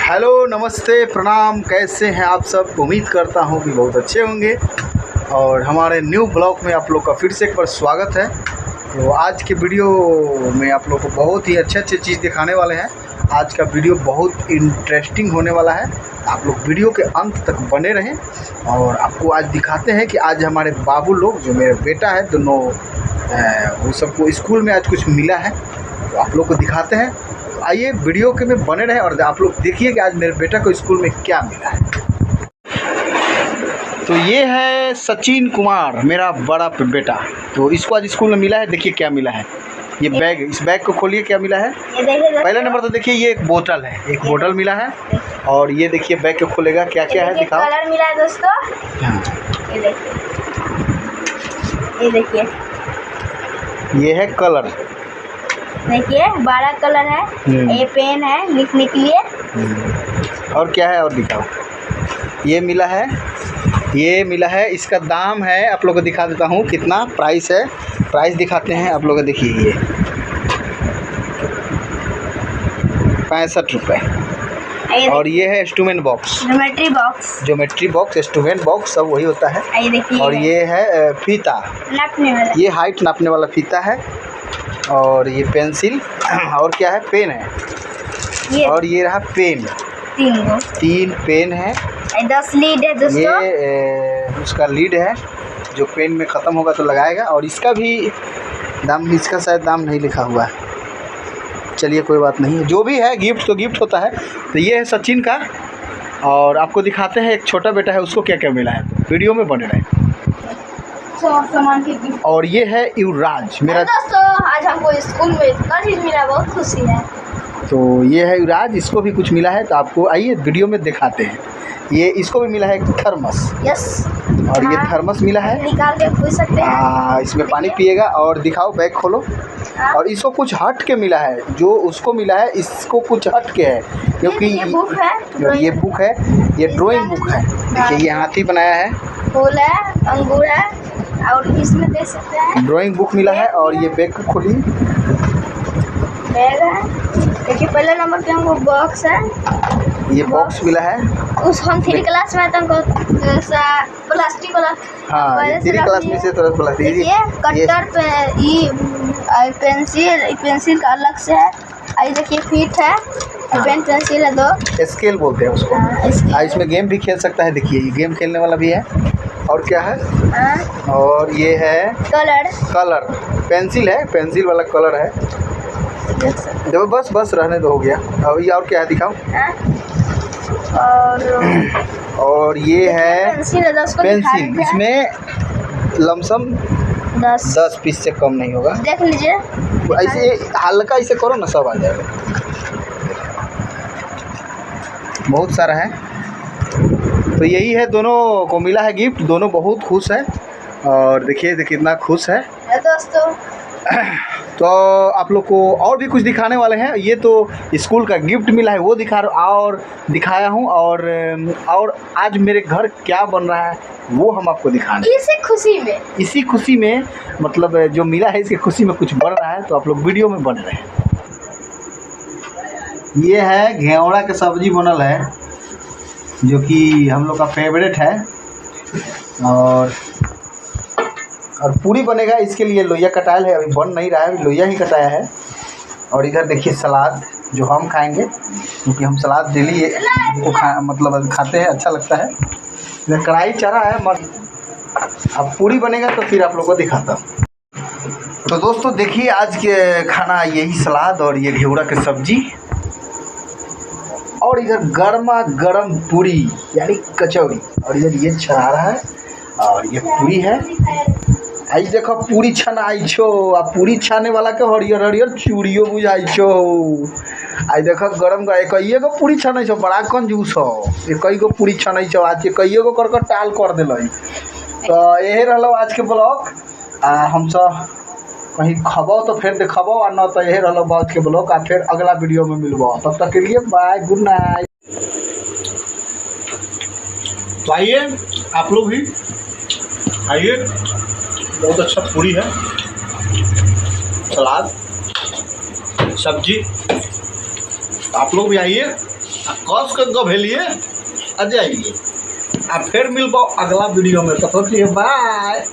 Hello, नमस्ते, प्रणाम। कैसे हैं आप सब? उम्मीद करता हूं कि बहुत अच्छे होंगे। और हमारे न्यू ब्लॉग में आप लोग का फिर से एक बार स्वागत है। तो आज के वीडियो में आप लोग को बहुत ही अच्छे चीज़ दिखाने वाले हैं। आज का वीडियो बहुत इंटरेस्टिंग होने वाला है। आप लोग वीडियो के अंत तक बने रहें और आपको आज दिखाते हैं कि आज हमारे बाबू लोग, जो मेरा बेटा है, दोनों वो सबको स्कूल में आज कुछ मिला है, तो आप लोग को दिखाते हैं। तो आइए वीडियो के में बने रहें और आप लोग देखिए कि आज मेरे बेटा को स्कूल में क्या मिला है। तो ये है सचिन कुमार, मेरा बड़ा बेटा। तो इसको आज स्कूल में मिला है। देखिए क्या मिला है। ये बैग, इस बैग को खोलिए, क्या मिला है। पहला नंबर तो देखिए, ये एक बोतल है, एक बोतल मिला है। और ये देखिए बैग को खोलेगा, क्या क्या है दिखाओ। कलर मिला है दोस्तों। ये देखिए, ये देखिए, ये है कलर। देखिए 12 कलर है। ये पेन है लिखने के लिए। और क्या है और दिखाओ। ये मिला है, ये मिला है। इसका दाम है, आप लोगों को दिखा देता हूँ कितना प्राइस है। प्राइस दिखाते हैं आप लोग। देखिए ये 65 रुपये। और ये है instrument box, geometry box, instrument box, सब वही होता है। और ये है फीता, नापने वाला, ये हाइट नापने वाला फीता है। और ये पेंसिल, और क्या है, पेन है। और ये रहा पेन, 3 पेन है। 10 लीड है दोस्तों। ये उसका लीड है, जो पेन में ख़त्म होगा तो लगाएगा। और इसका भी दाम, इसका शायद दाम नहीं लिखा हुआ है। चलिए कोई बात नहीं है, जो भी है गिफ्ट तो गिफ्ट होता है। तो ये है सचिन का। और आपको दिखाते हैं एक छोटा बेटा है, उसको क्या क्या मिला है। वीडियो में बने रहे। और ये है युवराज, मेरा दोस्तों। आज हमको स्कूल में इतना चीज़ मिला, बहुत खुशी है। तो ये है युवराज, इसको भी कुछ मिला है। तो आपको आइए वीडियो में दिखाते हैं। ये इसको भी मिला है एक थर्मस। यस। और ये थर्मस मिला है, निकाल के पी सकते हैं। इसमें पानी पिएगा। और दिखाओ, बैग खोलो। और इसको कुछ हट के मिला है, जो उसको मिला है इसको कुछ हट के है, क्योंकि ये बुक है। ये बुक है, ये ड्राइंग बुक है। देखिए ये हाथी बनाया है, फूल है, अंगूर है, और इसमें देख सकते हैं ड्राइंग बुक मिला है। और ये बैग को खोलिए, बैग है। देखिए पहले नंबर पे हमको बॉक्स है, ये बॉक्स मिला है। उस हम 3 क्लास में तो हमको प्लास्टिक वाला, हाँ, 3 क्लास में से थोड़ा प्लास्टिक। देखिए कटर पे, ये पेंसिल का अलग से है। आई देखिए फीट है, पेन पेंसिल है 2, स्केल बोलते हैं उसको। इसमें गेम भी खेल सकता है। देखिए ये गेम खेलने वाला भी है। और क्या है, और ये है कलर पेंसिल है, पेंसिल वाला कलर है। देखो बस रहने दो, हो गया। अब ये और क्या है दिखाओ। और ये है पेंसिल, इसमें लमसम 10 पीस से कम नहीं होगा। देख लीजिए, ऐसे हल्का ऐसे करो ना, सब आ जाएगा। बहुत सारा है। तो यही है, दोनों को मिला है गिफ्ट। दोनों बहुत खुश है। और देखिए कितना खुश है दोस्तों। तो आप लोग को और भी कुछ दिखाने वाले हैं। ये तो स्कूल का गिफ्ट मिला है, वो दिखाया हूँ। और आज मेरे घर क्या बन रहा है वो हम आपको दिखाएंगे। इसी खुशी में मतलब जो मिला है, इसकी खुशी में कुछ बन रहा है। तो आप लोग वीडियो में बने रहे। ये है घेवड़ा के सब्जी बनल है, जो कि हम लोग का फेवरेट है। और पूरी बनेगा, इसके लिए लोहिया कटायल है। अभी बन नहीं रहा है, लोहिया ही कटाया है। और इधर देखिए सलाद, जो हम खाएंगे, क्योंकि हम सलाद डेली मतलब खाते हैं, अच्छा लगता है। इधर कढ़ाई चढ़ा है, अब पूरी बनेगा तो फिर आप लोग को दिखाता हूँ। तो दोस्तों देखिए, आज के खाना यही सलाद और ये घेवड़ा की सब्जी। और इधर गर्मा गर्म पूरी यानी कचौड़ी। और इधर ये छना रहा है, और ये पूरी है। आई देखो पूरी छनाई छो, आ पूरी छाने वाला के हरियर हरियर चूड़ियों बुझाई छो। आई देखो गरम एकइए गो पूरी छनाई छो, बड़ा कंजूस हो। एकई गो पूरी छनाई छो, आज एकइए गो कर टाल कर दिल। तो यही रहलो आज के ब्लॉग। हम सब कहीं खबो तो फिर देखबो, और न तो यही रहलो आज के ब्लॉग। आ फिर अगला वीडियो में मिलबो, तब तक के लिए बाय, गुड नाइट। तो आइए आप लोग भी आइए, बहुत अच्छा पूरी है, सलाद, सब्जी। आप लोग भी आइए। कस के गभेलिए आ जाइए आ फिर मिलबो अगला वीडियो में। तो बाय।